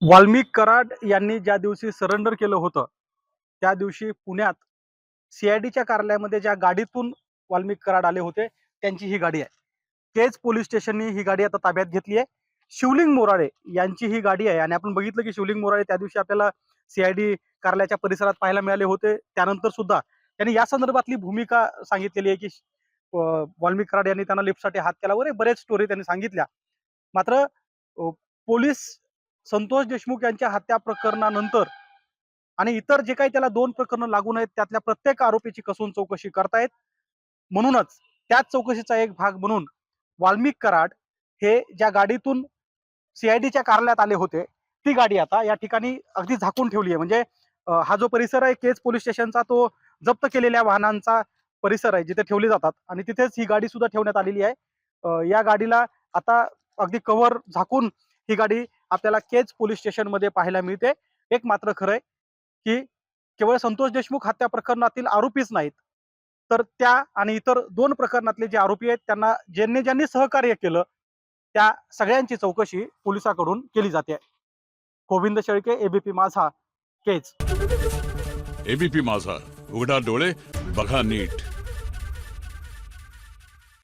वाल्मिक कराड यांनी ज्या दिवशी सरेंडर केलं होतं, त्या दिवशी पुण्यात सी-आय-डीच्या कार्यालयामध्ये ज्या गाडीतून वाल्मिक कराड आले होते, त्यांची ही गाडी आहे. केज पोलीस स्टेशननी ही गाडी आता ताब्यात घेतली आहे. शिवलिंग मोराळे यांची ही गाडी आहे आणि आपण बघितलं की शिवलिंग मोराळे त्या दिवशी आपल्याला सी-आय-डी कार्यालयाच्या परिसरात पाहायला मिळाले होते. त्यानंतर सुद्धा त्यांनी या संदर्भातली भूमिका सांगितलेली आहे की वाल्मिक कराड यांनी त्यांना लिफ्टसाठी हात केला वगैरे बरेच स्टोरी त्यांनी सांगितल्या. मात्र पोलीस संतोष देशमुख यांच्या हत्या प्रकरणानंतर आणि इतर जे काही त्याला 2 प्रकरणं लागून आहेत त्यातल्या प्रत्येक आरोपीची कसून चौकशी करतायत. म्हणूनच त्याच चौकशीचा एक भाग म्हणून वाल्मिक कराड हे ज्या गाडीतून सी-आय-डीच्या कार्यालयात आले होते, ती गाडी आता या ठिकाणी अगदी झाकून ठेवली आहे. म्हणजे हा जो परिसर आहे केज पोलीस स्टेशनचा तो जप्त केलेल्या वाहनांचा परिसर आहे जिथे ठेवले जातात आणि तिथेच ही गाडी सुद्धा ठेवण्यात आलेली आहे. या गाडीला आता अगदी कव्हर झाकून ही गाडी आपल्याला केज पोलीस स्टेशनमध्ये पाहायला मिळते. एक मात्र खरं आहे की केवळ संतोष देशमुख हत्या प्रकरणातील आरोपीच नाहीत, तर त्या आणि इतर 2 प्रकरणातले जे आरोपी आहेत त्यांना ज्यांनी सहकार्य केलं त्या सगळ्यांची चौकशी पोलिसांकडून केली जाते. गोविंद शेळके, एबीपी माझा, केज. एबीपी माझा, उघडा डोळे बघा नीट.